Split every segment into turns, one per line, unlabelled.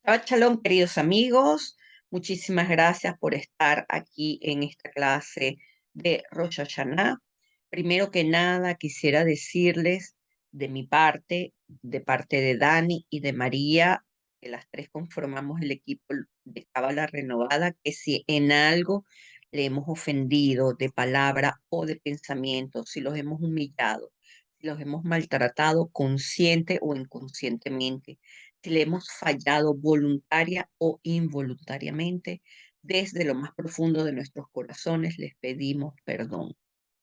Shabbat Shalom, queridos amigos. Muchísimas gracias por estar aquí en esta clase de Rosh Hashanah. Primero que nada, quisiera decirles de mi parte, de parte de Dani y de María, que las tres conformamos el equipo de Cábala Renovada, que si en algo le hemos ofendido de palabra o de pensamiento, si los hemos humillado, si los hemos maltratado consciente o inconscientemente, si le hemos fallado voluntaria o involuntariamente, desde lo más profundo de nuestros corazones les pedimos perdón.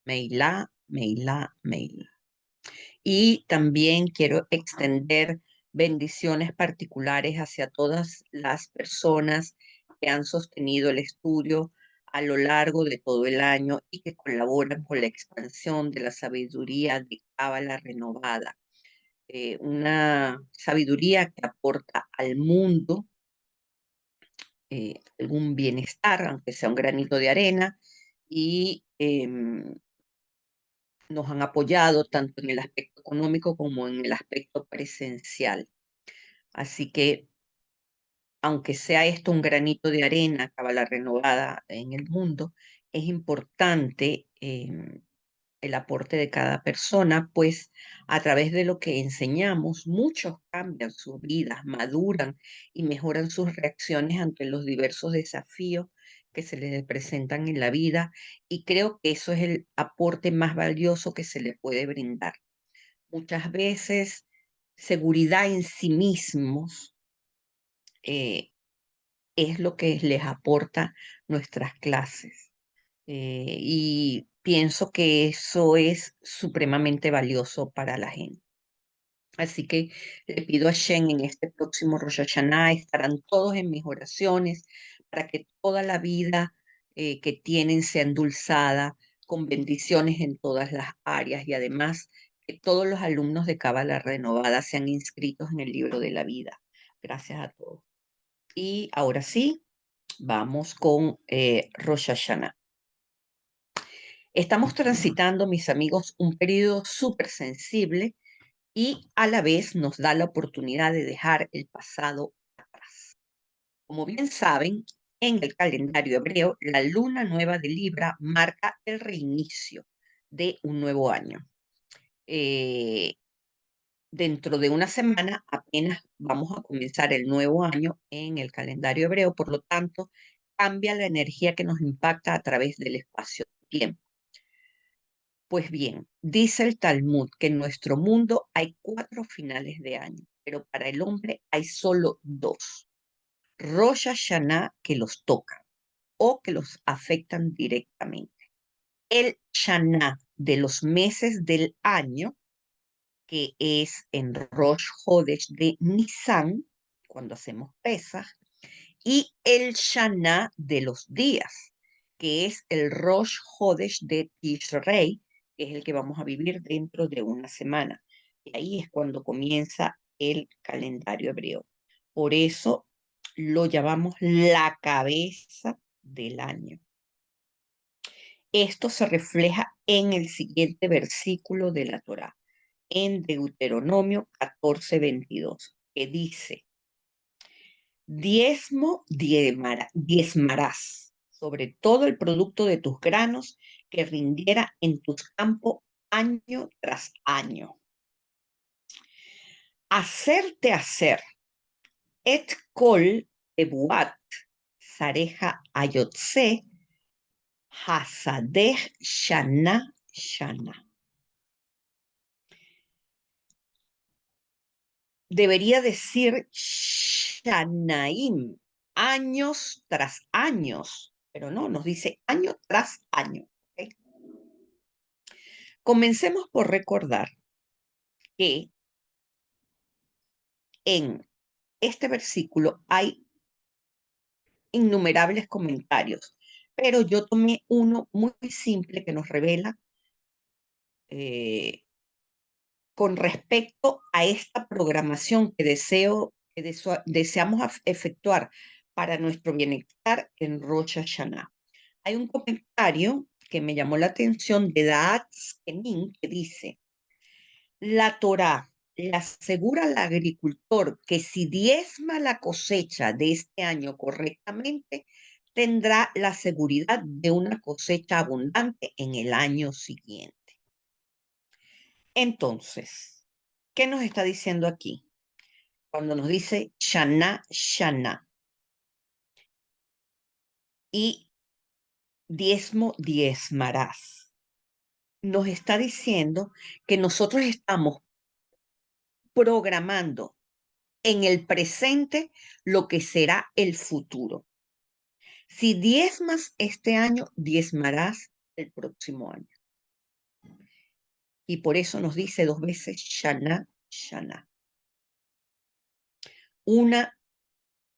Meilá, Meilá, Meilá. Y también quiero extender bendiciones particulares hacia todas las personas que han sostenido el estudio a lo largo de todo el año y que colaboran con la expansión de la sabiduría de Cábala renovada, una sabiduría que aporta al mundo algún bienestar, aunque sea un granito de arena, y nos han apoyado tanto en el aspecto económico como en el aspecto presencial. Así que, aunque sea esto un granito de arena, Cábala renovada en el mundo, es importante el aporte de cada persona, pues a través de lo que enseñamos, muchos cambian sus vidas, maduran y mejoran sus reacciones ante los diversos desafíos que se les presentan en la vida, y creo que eso es el aporte más valioso que se le puede brindar. Muchas veces, seguridad en sí mismos eh, es lo que les aporta nuestras clases. Y pienso que eso es supremamente valioso para la gente. Así que le pido a Shen en este próximo Rosh Hashanah, estarán todos en mis oraciones para que toda la vida que tienen sea endulzada con bendiciones en todas las áreas, y además que todos los alumnos de Cábala Renovada sean inscritos en el libro de la vida. Gracias a todos. Y ahora sí, vamos con Rosh Hashanah. Estamos transitando, mis amigos, un periodo súper sensible y a la vez nos da la oportunidad de dejar el pasado atrás. Como bien saben, en el calendario hebreo, la luna nueva de Libra marca el reinicio de un nuevo año. Eh, Dentro de una semana apenas vamos a comenzar el nuevo año en el calendario hebreo, por lo tanto, cambia la energía que nos impacta a través del espacio-tiempo. Pues bien, dice el Talmud que en nuestro mundo hay 4 finales de año, pero para el hombre hay solo 2. Rosh Hashanah, que los tocan o que los afectan directamente. El Shana de los meses del año, que es en Rosh Hodesh de Nisan, cuando hacemos Pesach, y el Shana de los días, que es el Rosh Hodesh de Tishrei, que es el que vamos a vivir dentro de una semana. Y ahí es cuando comienza el calendario hebreo. Por eso lo llamamos la cabeza del año. Esto se refleja en el siguiente versículo de la Torá, en Deuteronomio 14:22, que dice: diezmarás sobre todo el producto de tus granos que rindiera en tus campos año tras año. Hacerte hacer et kol ebuat sareja ayotse hasadeh shana shana. Debería decir shanaim, años tras años, pero no, nos dice año tras año. ¿Okay? Comencemos por recordar que en este versículo hay innumerables comentarios, pero yo tomé uno muy simple que nos revela eh, con respecto a esta programación que deseamos efectuar para nuestro bienestar en Rosh Hashanah. Hay un comentario que me llamó la atención de Daat Skenin que dice: la Torá, le asegura al agricultor que si diezma la cosecha de este año correctamente, tendrá la seguridad de una cosecha abundante en el año siguiente. Entonces, ¿qué nos está diciendo aquí? Cuando nos dice Shana, Shana y diezmo, diezmarás, nos está diciendo que nosotros estamos programando en el presente lo que será el futuro. Si diezmas este año, diezmarás el próximo año. Y por eso nos dice 2 veces Shana, Shana. Una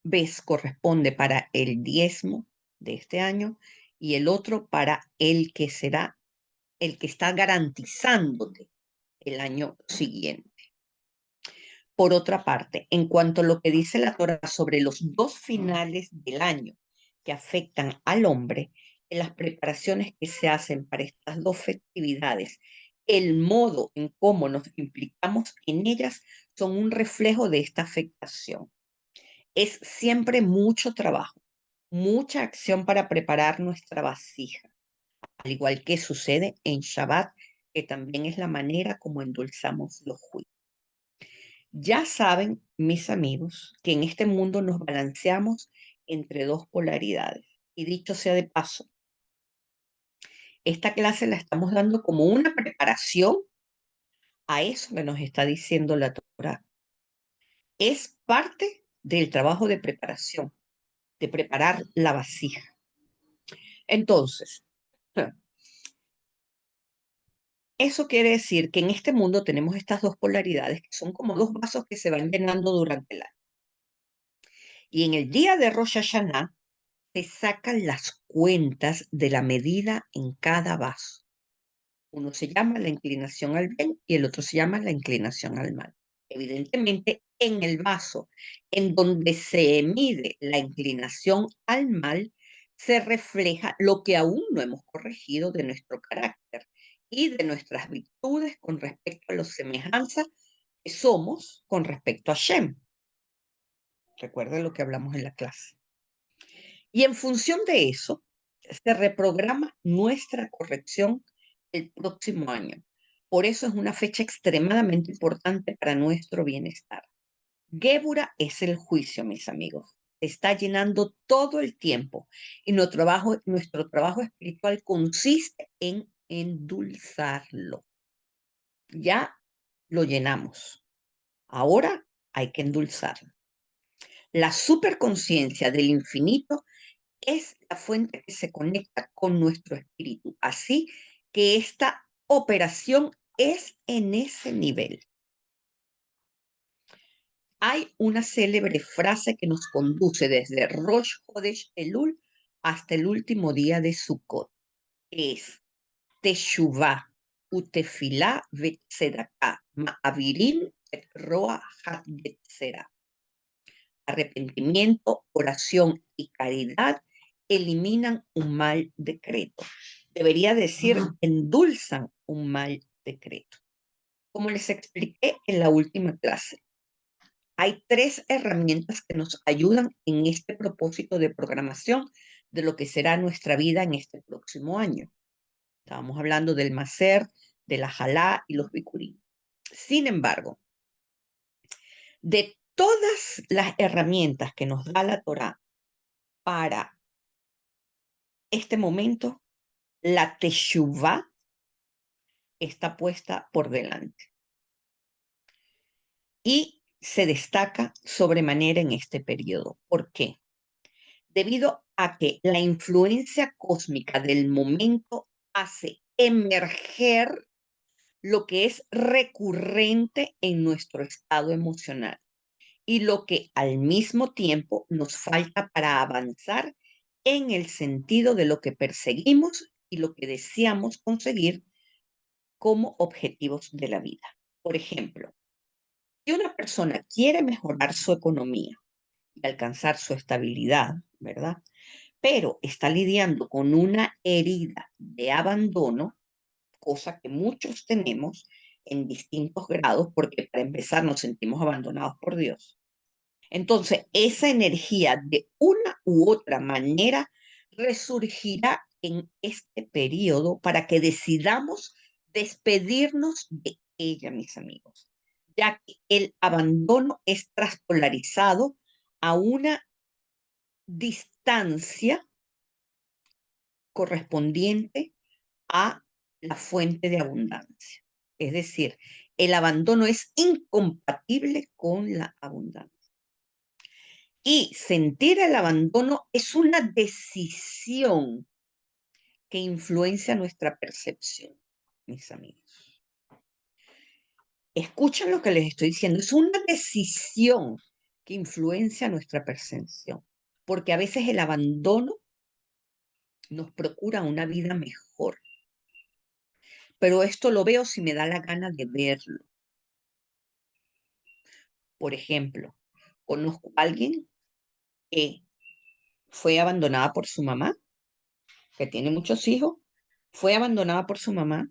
vez corresponde para el diezmo de este año y el otro para el que será el que está garantizándote el año siguiente. Por otra parte, en cuanto a lo que dice la Torá sobre los 2 finales del año que afectan al hombre, en las preparaciones que se hacen para estas 2 festividades, el modo en cómo nos implicamos en ellas son un reflejo de esta afectación. Es siempre mucho trabajo, mucha acción para preparar nuestra vasija, al igual que sucede en Shabbat, que también es la manera como endulzamos los juicios. Ya saben, mis amigos, que en este mundo nos balanceamos entre 2 polaridades. Y dicho sea de paso, esta clase la estamos dando como una preparación a eso que nos está diciendo la Torá. Es parte del trabajo de preparación, de preparar la vasija. Entonces, eso quiere decir que en este mundo tenemos estas 2 polaridades, que son como 2 vasos que se van llenando durante el año. Y en el día de Rosh Hashanah se sacan las cuentas de la medida en cada vaso. Uno se llama la inclinación al bien y el otro se llama la inclinación al mal. Evidentemente, en el vaso en donde se mide la inclinación al mal, se refleja lo que aún no hemos corregido de nuestro carácter y de nuestras virtudes con respecto a la semejanza que somos con respecto a Shem. Recuerden lo que hablamos en la clase. Y en función de eso, se reprograma nuestra corrección el próximo año. Por eso es una fecha extremadamente importante para nuestro bienestar. Gébura es el juicio, mis amigos. Está llenando todo el tiempo y nuestro trabajo espiritual consiste en endulzarlo. Ya lo llenamos. Ahora hay que endulzarlo. La superconciencia del infinito es la fuente que se conecta con nuestro espíritu. Así que esta operación es en ese nivel. Hay una célebre frase que nos conduce desde Rosh Hodesh Elul hasta el último día de Sukkot, que es Teshuvah utefilá vetzedakah ma'avirim et roa ha-yetzerah. Arrepentimiento, oración y caridad eliminan un mal decreto. Debería decir, endulzan un mal decreto. Como les expliqué en la última clase, hay 3 herramientas que nos ayudan en este propósito de programación de lo que será nuestra vida en este próximo año. Estábamos hablando del Maser, de la Jalá y los Bikurim. Sin embargo, de todas las herramientas que nos da la Torá para este momento, la Teshuvá está puesta por delante y se destaca sobremanera en este periodo. ¿Por qué? Debido a que la influencia cósmica del momento hace emerger lo que es recurrente en nuestro estado emocional y lo que al mismo tiempo nos falta para avanzar en el sentido de lo que perseguimos y lo que deseamos conseguir como objetivos de la vida. Por ejemplo, si una persona quiere mejorar su economía y alcanzar su estabilidad, ¿verdad? Pero está lidiando con una herida de abandono, cosa que muchos tenemos, en distintos grados, porque para empezar nos sentimos abandonados por Dios. Entonces, esa energía de una u otra manera resurgirá en este periodo para que decidamos despedirnos de ella, mis amigos, ya que el abandono es traspolarizado a una distancia correspondiente a la fuente de abundancia. Es decir, el abandono es incompatible con la abundancia. Y sentir el abandono es una decisión que influencia nuestra percepción, mis amigos. Escuchen lo que les estoy diciendo, es una decisión que influencia nuestra percepción, porque a veces el abandono nos procura una vida mejor, pero esto lo veo si me da la gana de verlo. Por ejemplo, conozco a alguien que fue abandonada por su mamá, que tiene muchos hijos, fue abandonada por su mamá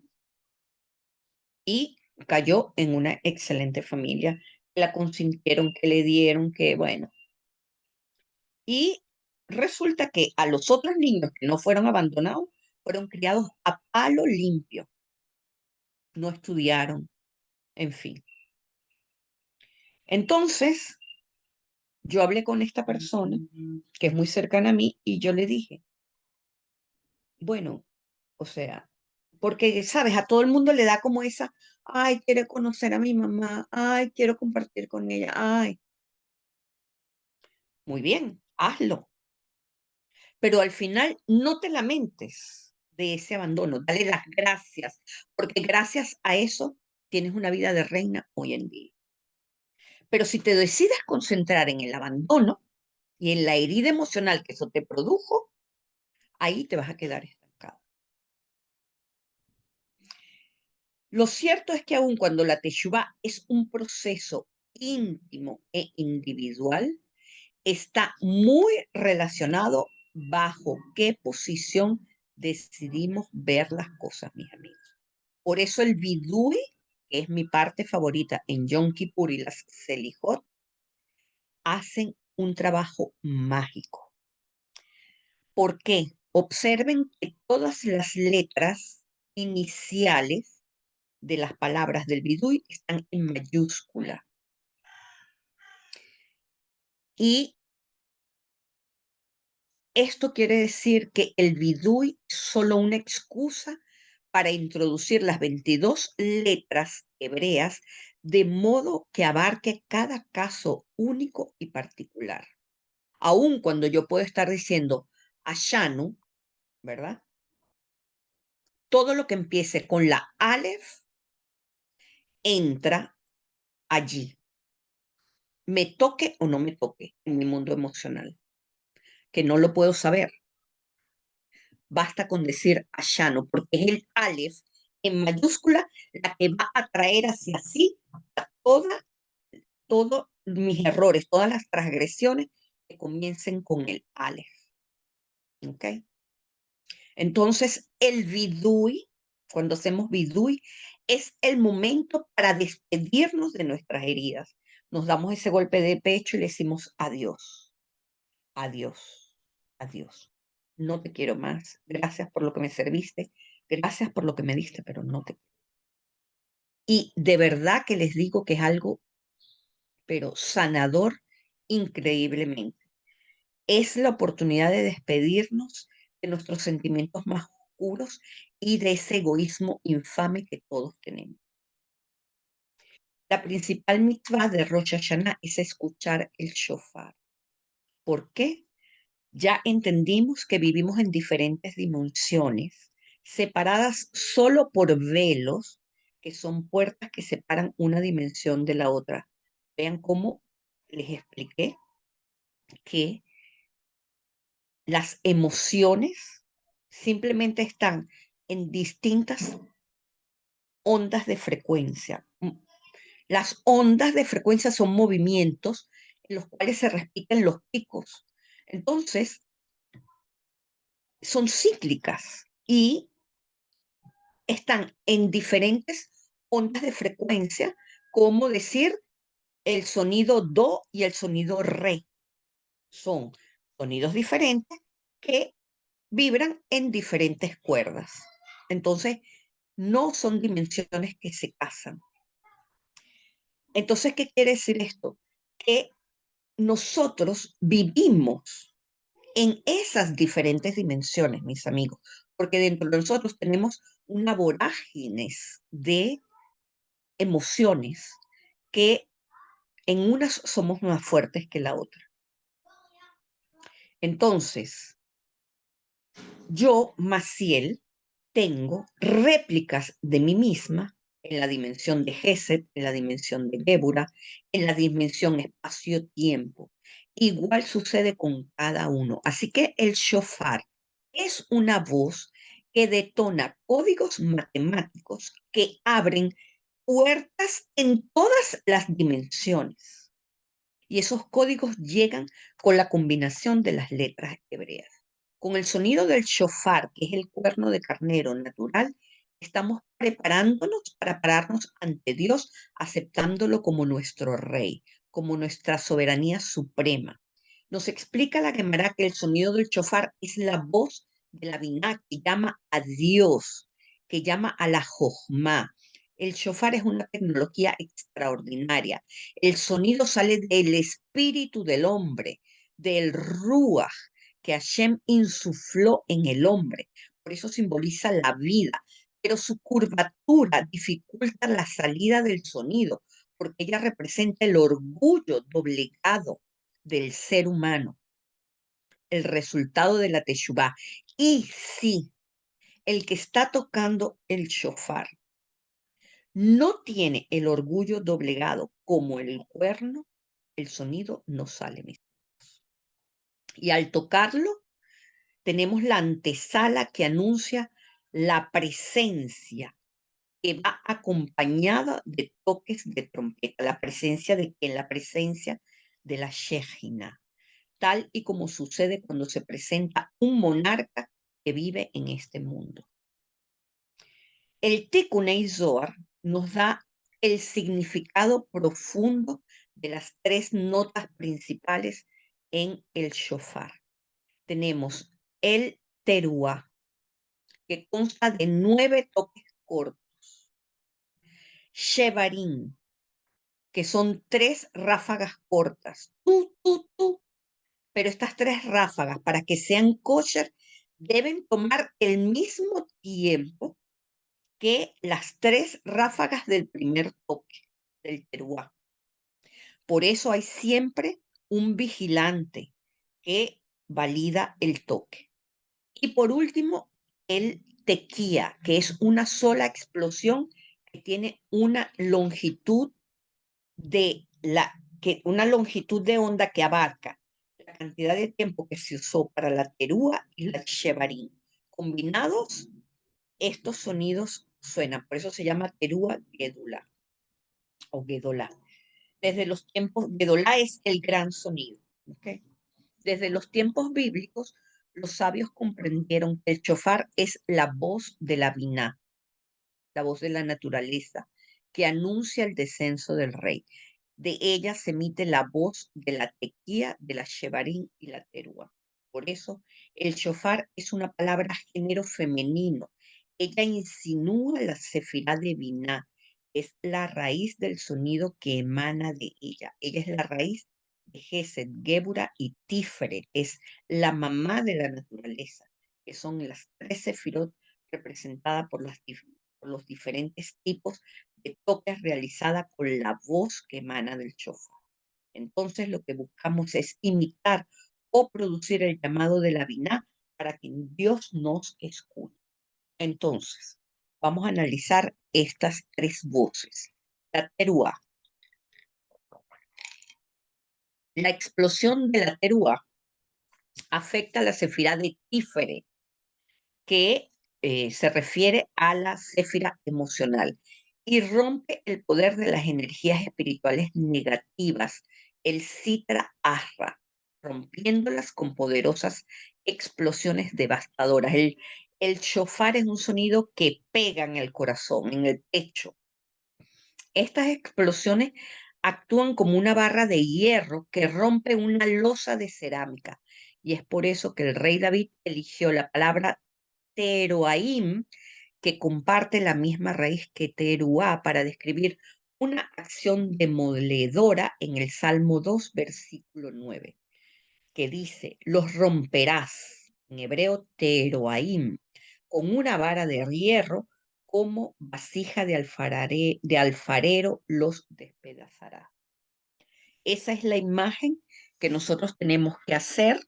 y cayó en una excelente familia. La consintieron, que le dieron, que bueno. Y resulta que a los otros niños que no fueron abandonados, fueron criados a palo limpio. No estudiaron, en fin. Entonces, yo hablé con esta persona, que es muy cercana a mí, y yo le dije, bueno, o sea, porque, sabes, a todo el mundo le da como esa, ay, quiero conocer a mi mamá, ay, quiero compartir con ella, ay, muy bien, hazlo. Pero al final no te lamentes de ese abandono, dale las gracias, porque gracias a eso tienes una vida de reina hoy en día. Pero si te decides concentrar en el abandono y en la herida emocional que eso te produjo, ahí te vas a quedar estancado. Lo cierto es que aun cuando la Teshuvá es un proceso íntimo e individual, está muy relacionado bajo qué posición decidimos ver las cosas, mis amigos. Por eso el Bidui, que es mi parte favorita en Yom Kippur y las Selijot, hacen un trabajo mágico. ¿Por qué? Observen que todas las letras iniciales de las palabras del Bidui están en mayúscula. Y esto quiere decir que el Bidui es solo una excusa para introducir las 22 letras hebreas de modo que abarque cada caso único y particular. Aun cuando yo puedo estar diciendo Ashanu, ¿verdad? Todo lo que empiece con la Aleph entra allí, me toque o no me toque en mi mundo emocional, que no lo puedo saber. Basta con decir Ashanu, porque es el Aleph en mayúscula la que va a traer hacia sí toda, todos mis errores, todas las transgresiones que comiencen con el Aleph. ¿Ok? Entonces, el vidui, cuando hacemos vidui, es el momento para despedirnos de nuestras heridas. Nos damos ese golpe de pecho y le decimos adiós, adiós, adiós. No te quiero más. Gracias por lo que me serviste. Gracias por lo que me diste, pero no te quiero. Y de verdad que les digo que es algo, pero sanador increíblemente. Es la oportunidad de despedirnos de nuestros sentimientos más oscuros y de ese egoísmo infame que todos tenemos. La principal mitzvah de Rosh Hashanah es escuchar el shofar. ¿Por qué? Ya entendimos que vivimos en diferentes dimensiones, separadas solo por velos, que son puertas que separan una dimensión de la otra. Vean cómo les expliqué que las emociones simplemente están en distintas ondas de frecuencia. Las ondas de frecuencia son movimientos en los cuales se repiten los picos. Entonces, son cíclicas y están en diferentes ondas de frecuencia, como decir el sonido do y el sonido re. Son sonidos diferentes que vibran en diferentes cuerdas. Entonces, no son dimensiones que se casan. Entonces, ¿qué quiere decir esto? Que nosotros vivimos en esas diferentes dimensiones, mis amigos, porque dentro de nosotros tenemos una vorágines de emociones que en unas somos más fuertes que la otra. Entonces, yo, Maciel, tengo réplicas de mí misma en la dimensión de Gesed, en la dimensión de Gébura, en la dimensión espacio-tiempo. Igual sucede con cada uno. Así que el shofar es una voz que detona códigos matemáticos que abren puertas en todas las dimensiones. Y esos códigos llegan con la combinación de las letras hebreas. Con el sonido del shofar, que es el cuerno de carnero natural, estamos preparándonos para pararnos ante Dios, aceptándolo como nuestro rey, como nuestra soberanía suprema. Nos explica la Gemara que el sonido del shofar es la voz de la Biná que llama a Dios, que llama a la Jochma. El shofar es una tecnología extraordinaria. El sonido sale del espíritu del hombre, del ruach que Hashem insufló en el hombre. Por eso simboliza la vida, pero su curvatura dificulta la salida del sonido, porque ella representa el orgullo doblegado del ser humano, el resultado de la teshuvá. Y si el que está tocando el shofar no tiene el orgullo doblegado como el cuerno, el sonido no sale. Y al tocarlo, tenemos la antesala que anuncia la presencia, que va acompañada de toques de trompeta, la presencia de que la presencia de la Shejina, tal y como sucede cuando se presenta un monarca que vive en este mundo. El Tikunei Zohar nos da el significado profundo de las tres notas principales en el shofar. Tenemos el teruá, que consta de 9 toques cortos. Shevarim, que son 3 ráfagas cortas. Pero estas 3 ráfagas, para que sean kosher, deben tomar el mismo tiempo que las 3 ráfagas del primer toque del teruá. Por eso hay siempre un vigilante que valida el toque. Y por último, el tequía, que es una sola explosión que tiene una longitud una longitud de onda que abarca la cantidad de tiempo que se usó para la terúa y la shevarín. Combinados, estos sonidos suenan, por eso se llama terúa gedula o gedolá. Desde los tiempos, gedolá es el gran sonido, ¿ok? Desde los tiempos bíblicos, los sabios comprendieron que el shofar es la voz de la biná, la voz de la naturaleza, que anuncia el descenso del rey. De ella se emite la voz de la tequía, de la shevarín y la terúa. Por eso, el shofar es una palabra género femenino. Ella insinúa la sefirá de biná, es la raíz del sonido que emana de ella. Ella es la raíz de Gesed, Gébura y Tiferet. Es la mamá de la naturaleza, que son las 3 sefirot representadas por los diferentes tipos de toques realizada con la voz que emana del shofar. Entonces lo que buscamos es imitar o producir el llamado de la biná para que Dios nos escuche. Entonces, vamos a analizar estas 3 voces. La teruá. La explosión de la teruá afecta a la sefirá de Tiferet, que se refiere a la céfira emocional y rompe el poder de las energías espirituales negativas, el Sitra Ahra, rompiéndolas con poderosas explosiones devastadoras. El shofar es un sonido que pega en el corazón, en el pecho, Estas explosiones actúan como una barra de hierro que rompe una losa de cerámica. Y es por eso que el rey David eligió la palabra teroaim, que comparte la misma raíz que teruá, para describir una acción demoledora en el Salmo 2, versículo 9, que dice: los romperás, en hebreo teroaim, con una vara de hierro, como vasija de alfarero los despedazará. Esa es la imagen que nosotros tenemos que hacer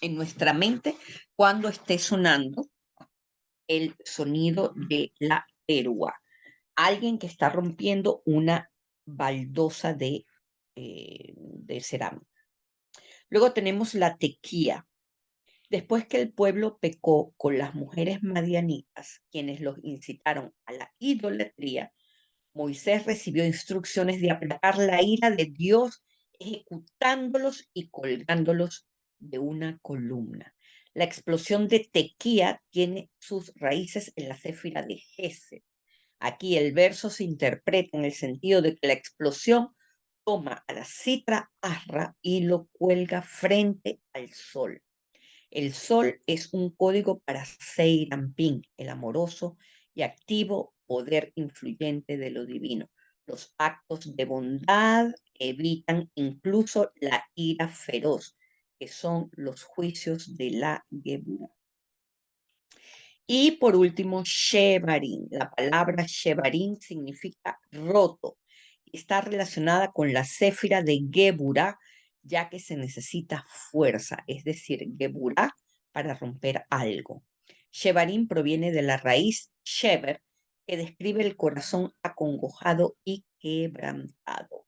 en nuestra mente cuando esté sonando el sonido de la perúa. Alguien que está rompiendo una baldosa de cerámica. Luego tenemos la tequía. Después que el pueblo pecó con las mujeres madianitas, quienes los incitaron a la idolatría, Moisés recibió instrucciones de aplacar la ira de Dios, ejecutándolos y colgándolos de una columna. La explosión de Tequía tiene sus raíces en la céfira de Gesed. Aquí el verso se interpreta en el sentido de que la explosión toma a la citra Asra y lo cuelga frente al sol. El sol es un código para Seiranpin, el amoroso y activo poder influyente de lo divino. Los actos de bondad evitan incluso la ira feroz, que son los juicios de la Geburah. Y por último, Shevarim. La palabra Shevarim significa roto. Está relacionada con la céfira de Geburah, ya que se necesita fuerza, es decir, Geburah para romper algo. Shevarim proviene de la raíz Shever, que describe el corazón acongojado y quebrantado.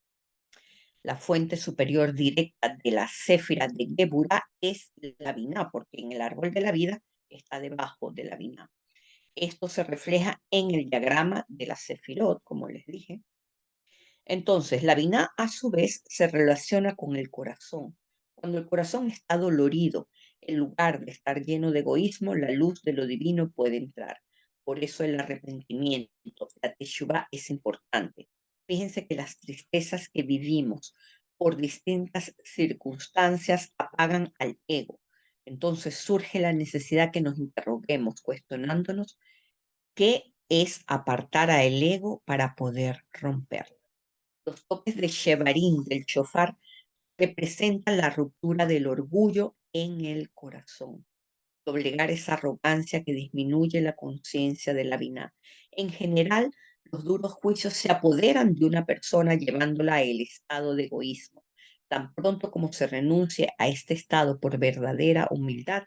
La fuente superior directa de la céfira de Geburah es la Binah, porque en el árbol de la vida está debajo de la Binah. Esto se refleja en el diagrama de la Sefirot, como les dije. Entonces, la Binah, a su vez, se relaciona con el corazón. Cuando el corazón está dolorido, en lugar de estar lleno de egoísmo, la luz de lo divino puede entrar. Por eso el arrepentimiento, la teshuvá, es importante. Fíjense que las tristezas que vivimos por distintas circunstancias apagan al ego. Entonces surge la necesidad que nos interroguemos, cuestionándonos qué es apartar a el ego para poder romperlo. Los toques de Shevarim del shofar representan la ruptura del orgullo en el corazón, doblegar esa arrogancia que disminuye la conciencia de la Binah. En general, los duros juicios se apoderan de una persona llevándola al estado de egoísmo. Tan pronto como se renuncie a este estado por verdadera humildad,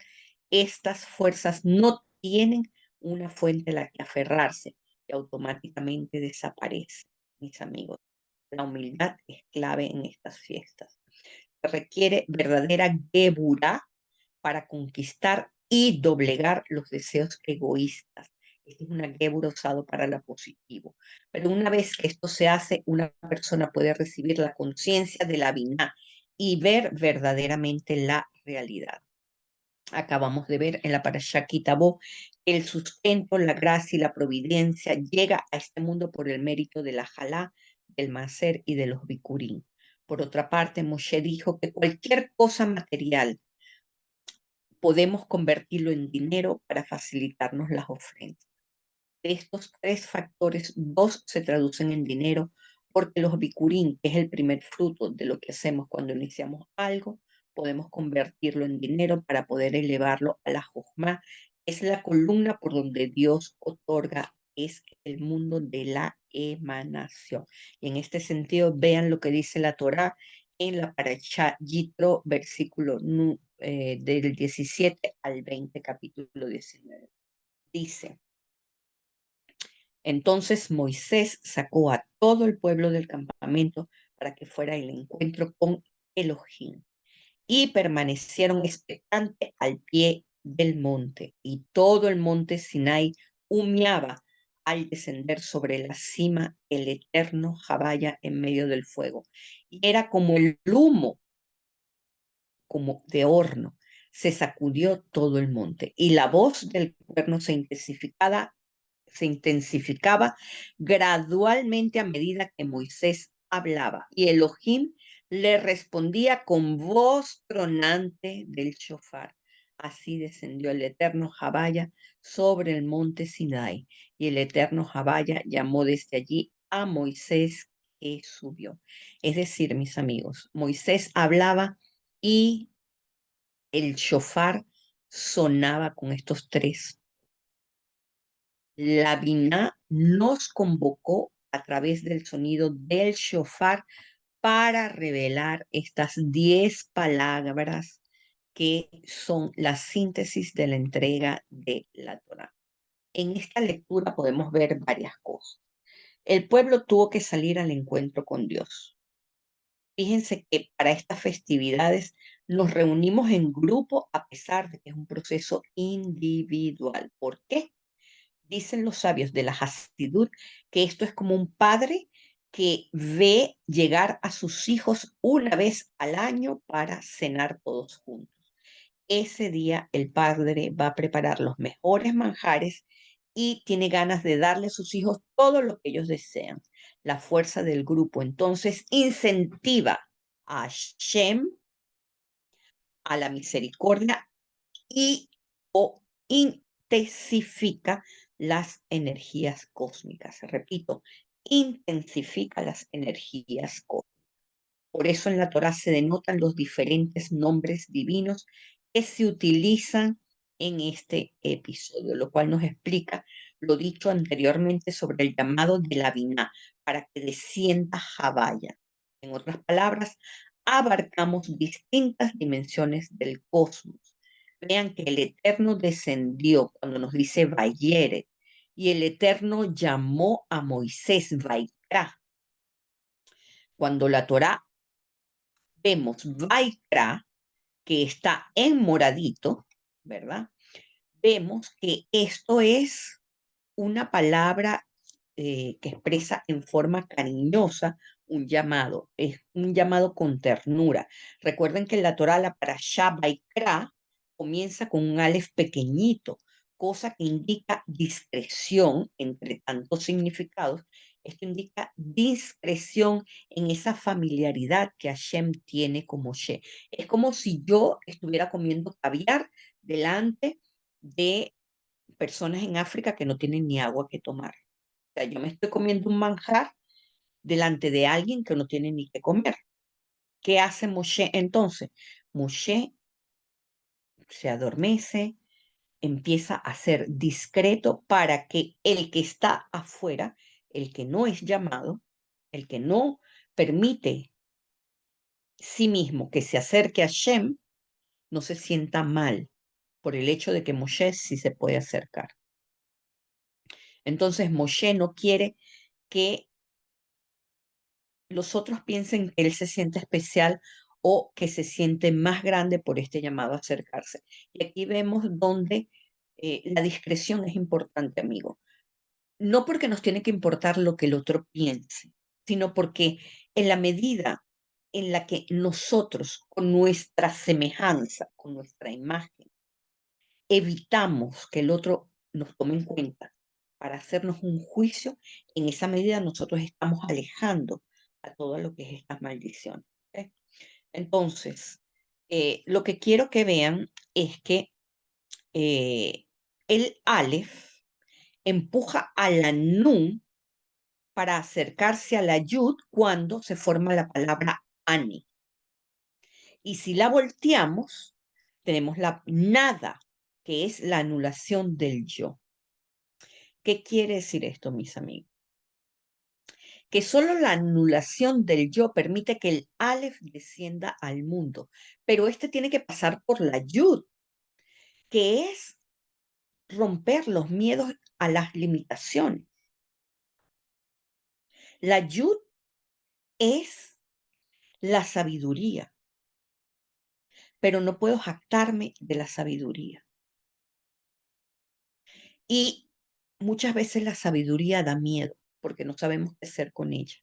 estas fuerzas no tienen una fuente a la que aferrarse y automáticamente desaparece, mis amigos. La humildad es clave en estas fiestas. Se requiere verdadera geburá para conquistar y doblegar los deseos egoístas. Este es una gebura usado para lo positivo. Pero una vez que esto se hace, una persona puede recibir la conciencia de la biná y ver verdaderamente la realidad. Acabamos de ver en la Parashá Ki Tavo que el sustento, la gracia y la providencia llega a este mundo por el mérito de la Jalá, del Maser y de los Bikurim. Por otra parte, Moshe dijo que cualquier cosa material podemos convertirlo en dinero para facilitarnos las ofrendas. De estos tres factores, dos se traducen en dinero, porque los bikurim, que es el primer fruto de lo que hacemos cuando iniciamos algo, podemos convertirlo en dinero para poder elevarlo a la jojma. Es la columna por donde Dios otorga, es el mundo de la emanación. Y en este sentido, vean lo que dice la Torá en la Parashá Yitro, versículo del 17 al 20, capítulo 19. Dice: entonces Moisés sacó a todo el pueblo del campamento para que fuera el encuentro con Elohim, y permanecieron expectantes al pie del monte, y todo el monte Sinai humeaba al descender sobre la cima el eterno Jabaya en medio del fuego, y era como el humo, como de horno. Se sacudió todo el monte, y la voz del cuerno se intensificaba gradualmente a medida que Moisés hablaba, y Elohim le respondía con voz tronante del shofar. Así descendió el eterno Jabaya sobre el monte Sinai, y el eterno Jabaya llamó desde allí a Moisés que subió. Es decir, mis amigos, Moisés hablaba y el shofar sonaba con estos tres. La Biná nos convocó a través del sonido del shofar para revelar estas 10 palabras que son la síntesis de la entrega de la Torá. En esta lectura podemos ver varias cosas. El pueblo tuvo que salir al encuentro con Dios. Fíjense que para estas festividades nos reunimos en grupo a pesar de que es un proceso individual. ¿Por qué? Dicen los sabios de la Hasidut que esto es como un padre que ve llegar a sus hijos una vez al año para cenar todos juntos. Ese día el padre va a preparar los mejores manjares y tiene ganas de darle a sus hijos todo lo que ellos desean. La fuerza del grupo entonces incentiva a Shem, a la misericordia y o intensifica las energías cósmicas. Repito, intensifica las energías cósmicas. Por eso en la Torá se denotan los diferentes nombres divinos que se utilizan en este episodio, lo cual nos explica lo dicho anteriormente sobre el llamado de la Biná, para que descienda Jabaya. En otras palabras, abarcamos distintas dimensiones del cosmos. Vean que el Eterno descendió cuando nos dice Vayere, y el Eterno llamó a Moisés Vaikra. Cuando la Torá vemos Vaikra, que está en moradito, ¿verdad? Vemos que esto es una palabra que expresa en forma cariñosa un llamado, es un llamado con ternura. Recuerden que en la Torah la parashá Vaikra comienza con un alef pequeñito, cosa que indica discreción entre tantos significados. Esto indica discreción en esa familiaridad que Hashem tiene con Moshe. Es como si yo estuviera comiendo caviar delante de personas en África que no tienen ni agua que tomar. O sea, yo me estoy comiendo un manjar delante de alguien que no tiene ni que comer. ¿Qué hace Moshe entonces? Moshe se adormece, empieza a ser discreto para que el que está afuera, el que no es llamado, el que no permite sí mismo que se acerque a Shem, no se sienta mal por el hecho de que Moshe sí se puede acercar. Entonces Moshe no quiere que los otros piensen que él se siente especial o que se siente más grande por este llamado a acercarse. Y aquí vemos donde la discreción es importante, amigo. No porque nos tiene que importar lo que el otro piense, sino porque en la medida en la que nosotros, con nuestra semejanza, con nuestra imagen, evitamos que el otro nos tome en cuenta para hacernos un juicio, en esa medida nosotros estamos alejando a todo lo que es esta maldición. ¿Ok? Entonces, lo que quiero que vean es que eh, el Aleph empuja a la Nun para acercarse a la Yud cuando se forma la palabra Ani. Y si la volteamos, tenemos la nada, que es la anulación del yo. ¿Qué quiere decir esto, mis amigos? Que solo la anulación del yo permite que el Aleph descienda al mundo, pero este tiene que pasar por la Yud, que es romper los miedos a las limitaciones. La Yud es la sabiduría, pero no puedo jactarme de la sabiduría. Y muchas veces la sabiduría da miedo porque no sabemos qué hacer con ella.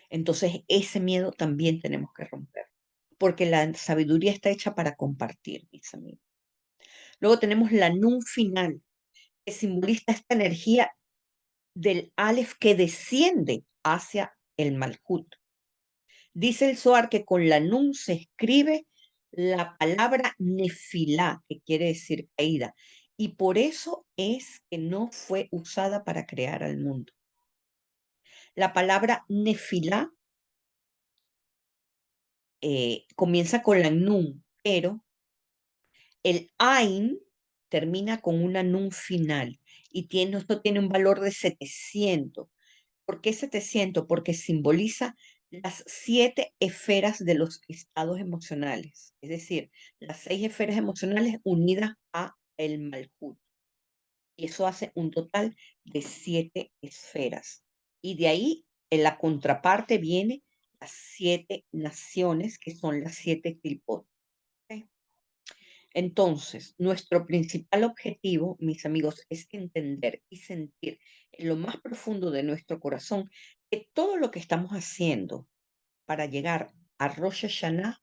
Entonces, ese miedo también tenemos que romper, porque la sabiduría está hecha para compartir, mis amigos. Luego tenemos la nun final, que simboliza esta energía del Aleph que desciende hacia el Malhut. Dice el Zohar que con la Nun se escribe la palabra Nefilá, que quiere decir caída, y por eso es que no fue usada para crear al mundo. La palabra Nefilá comienza con la Nun, pero el Ain termina con una Nun final y esto tiene un valor de 700. ¿Por qué 700? Porque simboliza las 7 esferas de los estados emocionales, es decir, las 6 esferas emocionales unidas a el Malkut. Y eso hace un total de 7 esferas. Y de ahí, en la contraparte, viene las 7 naciones, que son las 7 clipot. ¿Ok? Entonces, nuestro principal objetivo, mis amigos, es entender y sentir en lo más profundo de nuestro corazón que todo lo que estamos haciendo para llegar a Rosh Hashanah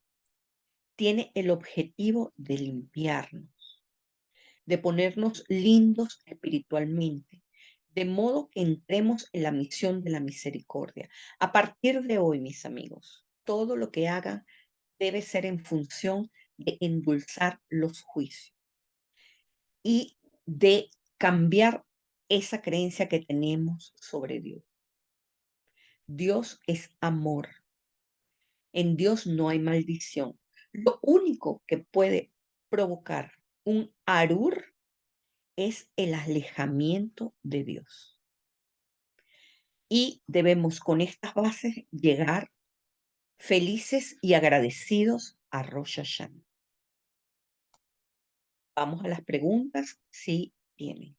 tiene el objetivo de limpiarnos, de ponernos lindos espiritualmente, de modo que entremos en la misión de la misericordia. A partir de hoy, mis amigos, todo lo que hagan debe ser en función de endulzar los juicios y de cambiar esa creencia que tenemos sobre Dios. Dios es amor. En Dios no hay maldición. Lo único que puede provocar un arur es el alejamiento de Dios. Y debemos con estas bases llegar felices y agradecidos a Rosh Hashanah. Vamos a las preguntas si tienen.